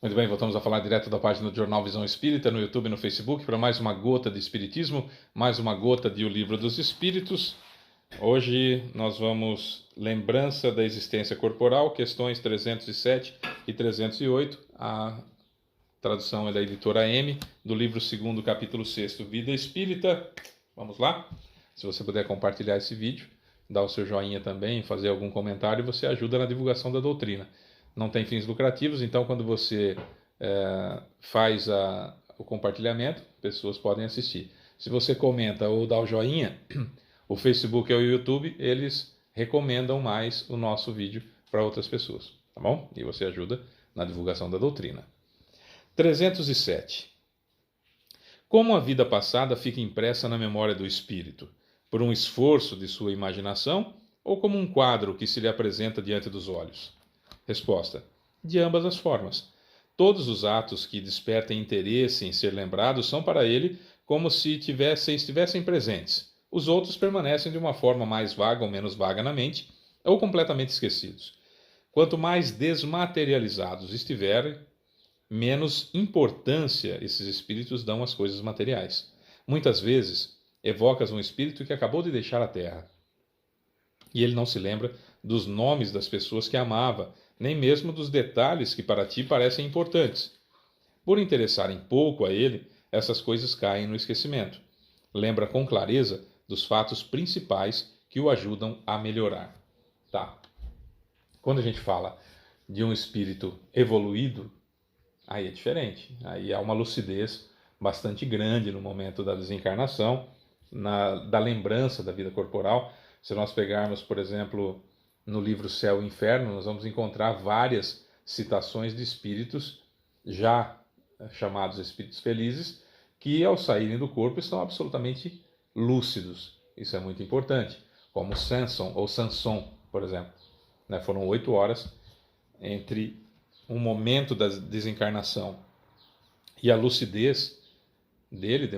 Muito bem, voltamos a falar direto da página do Jornal Visão Espírita, no YouTube e no Facebook, para mais uma gota de Espiritismo, mais uma gota de O Livro dos Espíritos. Hoje nós vamos lembrança da existência corporal, questões 307 e 308. A tradução é da editora M, do livro 2º, capítulo 6, Vida Espírita. Vamos lá? Se você puder compartilhar esse vídeo, dar o seu joinha também, fazer algum comentário, você ajuda na divulgação da doutrina. Não tem fins lucrativos, então quando você faz o compartilhamento, pessoas podem assistir. Se você comenta ou dá o joinha, o Facebook ou o YouTube, eles recomendam mais o nosso vídeo para outras pessoas, tá bom? E você ajuda na divulgação da doutrina. 307. Como a vida passada fica impressa na memória do espírito? Por um esforço de sua imaginação ou como um quadro que se lhe apresenta diante dos olhos? Resposta: de ambas as formas. Todos os atos que despertem interesse em ser lembrados são para ele como se estivessem presentes. Os outros permanecem de uma forma mais vaga ou menos vaga na mente, ou completamente esquecidos. Quanto mais desmaterializados estiverem, menos importância esses espíritos dão às coisas materiais. Muitas vezes, evocas um espírito que acabou de deixar a Terra, e ele não se lembra dos nomes das pessoas que amava, nem mesmo dos detalhes que para ti parecem importantes. Por interessarem pouco a ele, essas coisas caem no esquecimento. Lembra com clareza dos fatos principais que o ajudam a melhorar. Tá. Quando a gente fala de um espírito evoluído, aí é diferente. Aí há uma lucidez bastante grande no momento da desencarnação, da lembrança da vida corporal. Se nós pegarmos, por exemplo, no livro Céu e Inferno, nós vamos encontrar várias citações de espíritos já chamados espíritos felizes, que ao saírem do corpo estão absolutamente lúcidos. Isso é muito importante, como Samson, ou Sanson, por exemplo. Foram 8 horas entre o momento da desencarnação e a lucidez dele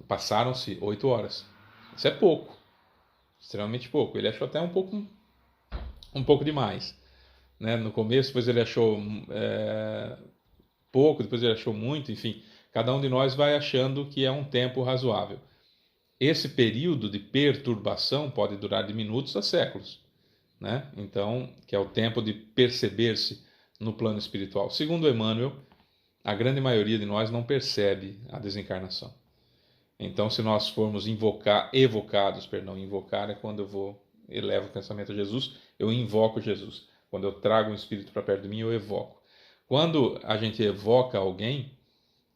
passaram-se 8 horas. Isso é pouco, extremamente pouco. Ele achou até um pouco demais. No começo, depois ele achou pouco, depois ele achou muito, enfim. Cada um de nós vai achando que é um tempo razoável. Esse período de perturbação pode durar de minutos a séculos. Então, que é o tempo de perceber-se no plano espiritual. Segundo Emmanuel, a grande maioria de nós não percebe a desencarnação. Então, se nós formos invocar é quando elevo o pensamento a Jesus, eu invoco Jesus. Quando eu trago um espírito para perto de mim, eu evoco. Quando a gente evoca alguém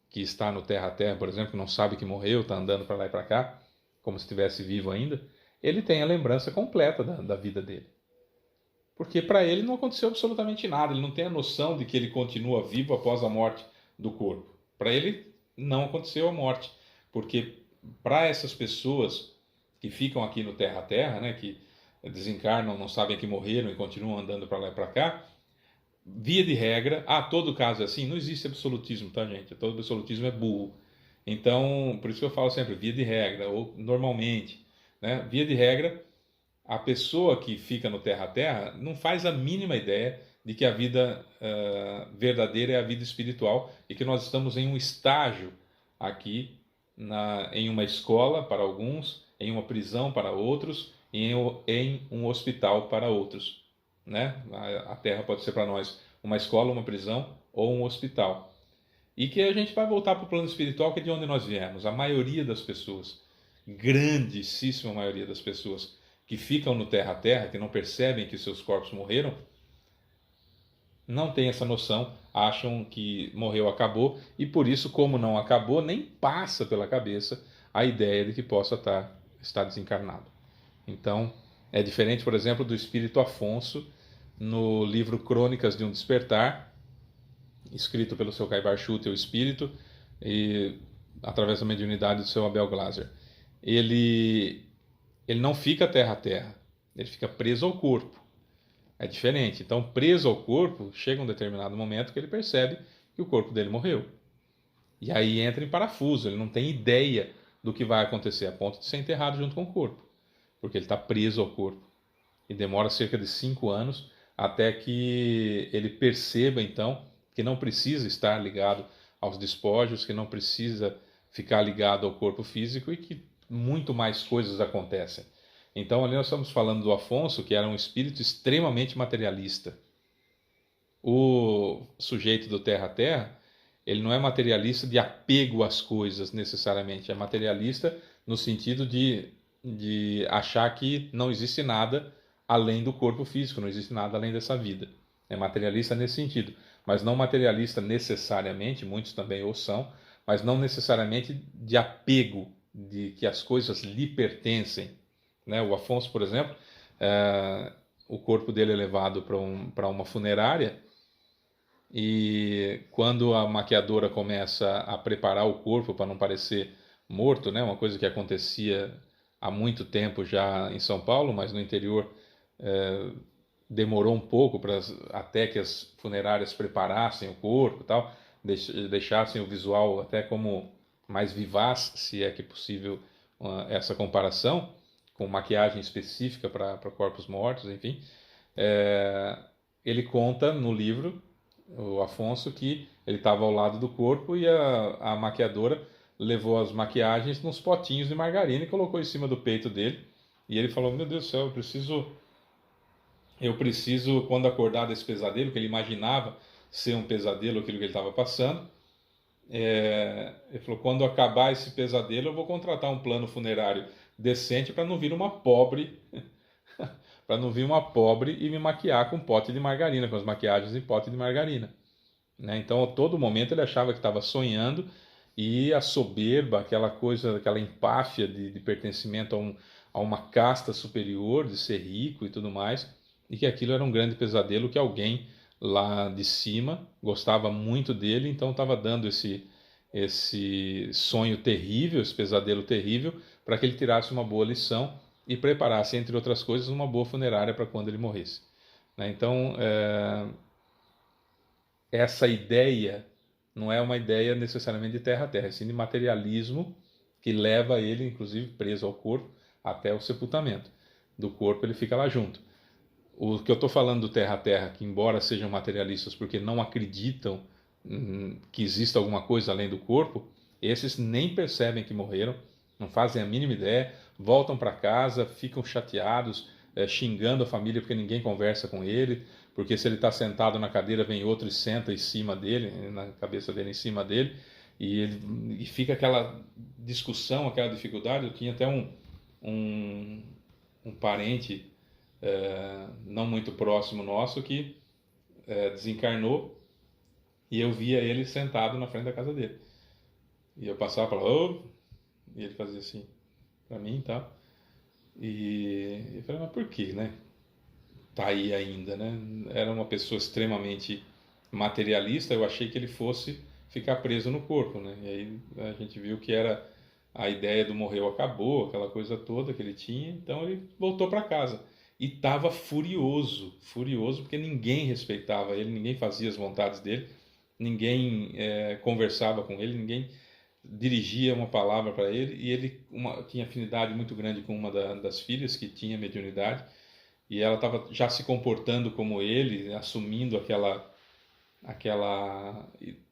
que está no terra a terra, por exemplo, que não sabe que morreu, está andando para lá e para cá, como se estivesse vivo ainda, ele tem a lembrança completa da vida dele. Porque para ele não aconteceu absolutamente nada, ele não tem a noção de que ele continua vivo após a morte do corpo. Para ele não aconteceu a morte, porque para essas pessoas que ficam aqui no terra a terra, que desencarnam, não sabem que morreram e continuam andando para lá e para cá, via de regra, todo caso é assim, não existe absolutismo, tá, gente? Todo absolutismo é burro. Então, por isso que eu falo sempre, via de regra, ou normalmente, via de regra, a pessoa que fica no terra a terra não faz a mínima ideia de que a vida verdadeira é a vida espiritual e que nós estamos em um estágio aqui, em uma escola para alguns, em uma prisão para outros, e em um hospital para outros. A terra pode ser para nós uma escola, uma prisão ou um hospital. E que a gente vai voltar para o plano espiritual, que é de onde nós viemos. A maioria das pessoas, grandíssima maioria das pessoas que ficam no terra a terra, que não percebem que seus corpos morreram, não tem essa noção, acham que morreu, acabou, e por isso, como não acabou, nem passa pela cabeça a ideia de que possa estar desencarnado. Então, é diferente, por exemplo, do espírito Afonso, no livro Crônicas de um Despertar, escrito pelo seu Caibar Schutte, o espírito, e através da mediunidade do seu Abel Glasser. Ele não fica terra a terra, ele fica preso ao corpo. É diferente. Então, preso ao corpo, chega um determinado momento que ele percebe que o corpo dele morreu. E aí entra em parafuso, ele não tem ideia do que vai acontecer, a ponto de ser enterrado junto com o corpo, porque ele está preso ao corpo. E demora cerca de 5 anos até que ele perceba, então, que não precisa estar ligado aos despojos, que não precisa ficar ligado ao corpo físico e que muito mais coisas acontecem. Então ali nós estamos falando do Afonso, que era um espírito extremamente materialista. O sujeito do Terra a Terra, ele não é materialista de apego às coisas necessariamente, é materialista no sentido de achar que não existe nada além do corpo físico, não existe nada além dessa vida. É materialista nesse sentido, mas não materialista necessariamente, muitos também o são, mas não necessariamente de apego, de que as coisas lhe pertencem. Né? O Afonso, por exemplo, o corpo dele é levado para uma funerária, e quando a maquiadora começa a preparar o corpo para não parecer morto, né? Uma coisa que acontecia há muito tempo já em São Paulo, mas no interior demorou um pouco até que as funerárias preparassem o corpo e tal, deixassem o visual até como mais vivaz, se é que possível essa comparação, com maquiagem específica para corpos mortos, enfim. Ele conta no livro, o Afonso, que ele estava ao lado do corpo e a maquiadora levou as maquiagens nos potinhos de margarina e colocou em cima do peito dele. E ele falou: meu Deus do céu, eu preciso, quando acordar desse pesadelo, que ele imaginava ser um pesadelo, aquilo que ele estava passando, ele falou: quando acabar esse pesadelo, eu vou contratar um plano funerário decente para não vir uma pobre para não vir uma pobre e me maquiar com pote de margarina, com as maquiagens em pote de margarina. Né? Então, a todo momento ele achava que estava sonhando, e a soberba, aquela coisa, aquela empáfia de pertencimento a uma casta superior, de ser rico e tudo mais, e que aquilo era um grande pesadelo, que alguém lá de cima gostava muito dele, então estava dando esse sonho terrível, esse pesadelo terrível, para que ele tirasse uma boa lição e preparasse, entre outras coisas, uma boa funerária para quando ele morresse. Né? Então, essa ideia não é uma ideia necessariamente de terra a terra, é sim de materialismo, que leva ele, inclusive, preso ao corpo até o sepultamento. Do corpo ele fica lá junto. O que eu estou falando do terra a terra, que embora sejam materialistas porque não acreditam que exista alguma coisa além do corpo, esses nem percebem que morreram, não fazem a mínima ideia, voltam para casa, ficam chateados, xingando a família porque ninguém conversa com ele, porque se ele está sentado na cadeira, vem outro e senta em cima dele, na cabeça dele, em cima dele, e fica aquela discussão, aquela dificuldade. Eu tinha até um parente não muito próximo nosso que desencarnou, e eu via ele sentado na frente da casa dele. E eu passava e falava: ô, e ele fazia assim para mim e tal. E eu falei: mas por quê, né? Tá aí ainda, né? Era uma pessoa extremamente materialista, eu achei que ele fosse ficar preso no corpo, né? E aí a gente viu que era a ideia do morreu acabou, aquela coisa toda que ele tinha, então ele voltou para casa. E estava furioso, furioso, porque ninguém respeitava ele, ninguém fazia as vontades dele, ninguém conversava com ele, ninguém dirigia uma palavra para ele, e ele tinha afinidade muito grande com uma das filhas que tinha mediunidade, e ela estava já se comportando como ele, assumindo aquela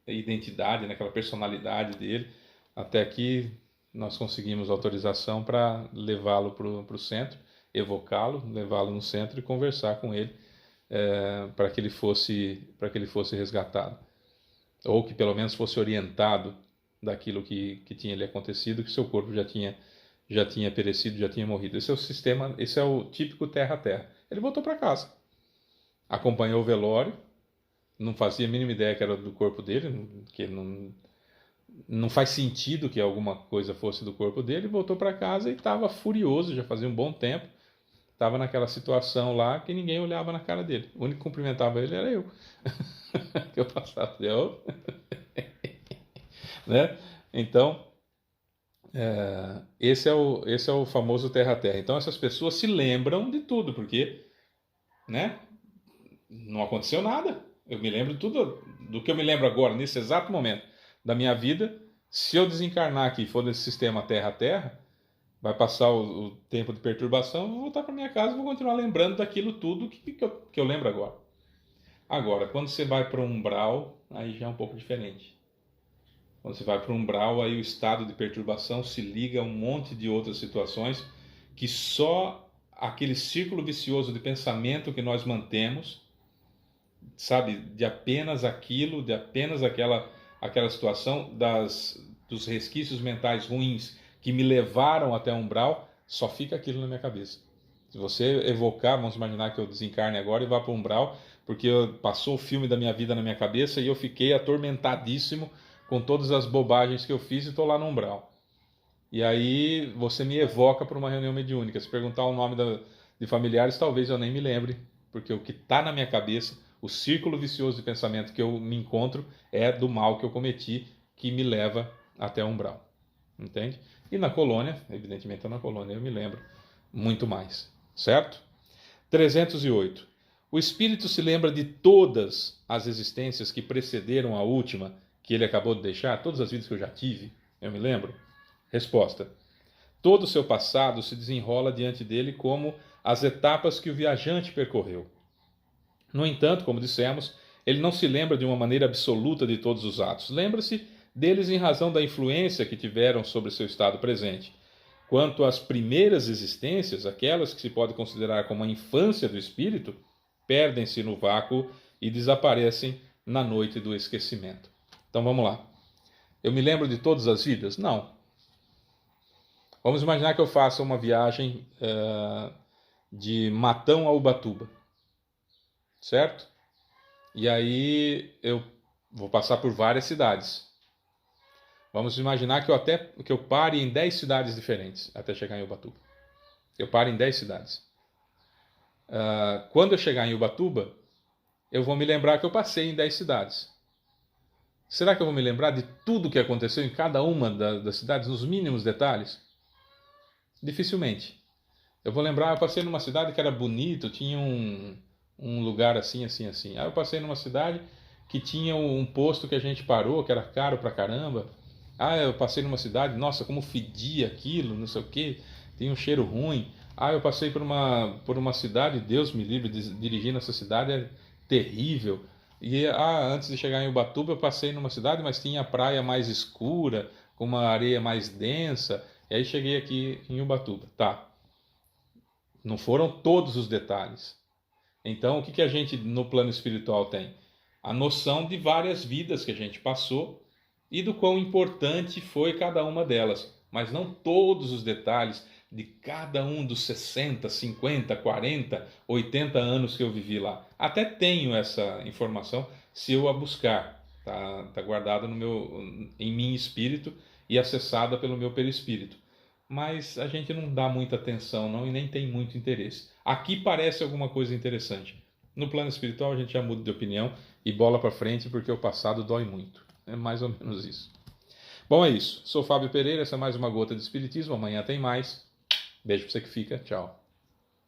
identidade, né, aquela personalidade dele, até que nós conseguimos autorização para levá-lo para o centro, evocá-lo, levá-lo no centro e conversar com ele, para que ele fosse resgatado, ou que pelo menos fosse orientado daquilo que tinha lhe acontecido, que seu corpo já tinha perecido, já tinha morrido. Esse é o sistema, esse é o típico terra a terra. Ele voltou para casa, acompanhou o velório, não fazia a mínima ideia que era do corpo dele, que não faz sentido que alguma coisa fosse do corpo dele, voltou para casa e estava furioso, já fazia um bom tempo, estava naquela situação lá que ninguém olhava na cara dele. O único que cumprimentava ele era eu. Que eu passava, né? Então, esse é o famoso terra a terra. Então essas pessoas se lembram de tudo, porque, né, não aconteceu nada. Eu me lembro de tudo do que eu me lembro agora, nesse exato momento da minha vida. Se eu desencarnar aqui e for nesse sistema terra a terra, vai passar o tempo de perturbação, eu vou voltar para minha casa e vou continuar lembrando daquilo tudo que eu lembro agora. Agora, quando você vai para o umbral, aí já é um pouco diferente. Quando você vai para o umbral, aí o estado de perturbação se liga a um monte de outras situações que só aquele círculo vicioso de pensamento que nós mantemos, sabe, de apenas aquilo, de apenas aquela situação, dos resquícios mentais ruins que me levaram até o umbral, só fica aquilo na minha cabeça. Se você evocar, vamos imaginar que eu desencarne agora e vá para o umbral, porque passou o filme da minha vida na minha cabeça e eu fiquei atormentadíssimo com todas as bobagens que eu fiz e estou lá no umbral. E aí você me evoca para uma reunião mediúnica. Se perguntar o nome de familiares, talvez eu nem me lembre, porque o que está na minha cabeça, o círculo vicioso de pensamento que eu me encontro, é do mal que eu cometi, que me leva até o umbral. Entende? E na colônia, evidentemente na colônia eu me lembro muito mais. Certo? 308. O espírito se lembra de todas as existências que precederam a última que ele acabou de deixar, todas as vidas que eu já tive, eu me lembro? Resposta: todo o seu passado se desenrola diante dele como as etapas que o viajante percorreu. No entanto, como dissemos, ele não se lembra de uma maneira absoluta de todos os atos. Lembra-se deles em razão da influência que tiveram sobre seu estado presente. Quanto às primeiras existências, aquelas que se pode considerar como a infância do espírito, perdem-se no vácuo e desaparecem na noite do esquecimento. Então vamos lá. Eu me lembro de todas as vidas? Não. Vamos imaginar que eu faça uma viagem de Matão a Ubatuba. Certo? E aí eu vou passar por várias cidades. Vamos imaginar que eu pare em 10 cidades diferentes até chegar em Ubatuba. Eu paro em 10 cidades. Quando eu chegar em Ubatuba, eu vou me lembrar que eu passei em 10 cidades. Será que eu vou me lembrar de tudo que aconteceu em cada uma das cidades, nos mínimos detalhes? Dificilmente. Eu vou lembrar, eu passei numa cidade que era bonito, tinha um lugar assim, assim, assim. Aí eu passei numa cidade que tinha um posto que a gente parou, que era caro pra caramba. Eu passei numa cidade, nossa, como fedia aquilo, não sei o que, tinha um cheiro ruim. Eu passei por uma cidade, Deus me livre, dirigindo essa cidade é terrível. E antes de chegar em Ubatuba, eu passei numa cidade, mas tinha a praia mais escura, com uma areia mais densa. E aí cheguei aqui em Ubatuba. Tá. Não foram todos os detalhes. Então, o que a gente no plano espiritual tem? A noção de várias vidas que a gente passou e do quão importante foi cada uma delas. Mas não todos os detalhes de cada um dos 60, 50, 40, 80 anos que eu vivi lá. Até tenho essa informação se eu a buscar. Tá guardada em mim espírito e acessada pelo meu perispírito. Mas a gente não dá muita atenção não e nem tem muito interesse. Aqui parece alguma coisa interessante. No plano espiritual a gente já muda de opinião e bola para frente porque o passado dói muito. É mais ou menos isso. Bom, é isso. Sou Fábio Pereira, essa é mais uma gota de Espiritismo. Amanhã tem mais. Beijo pra você que fica. Tchau.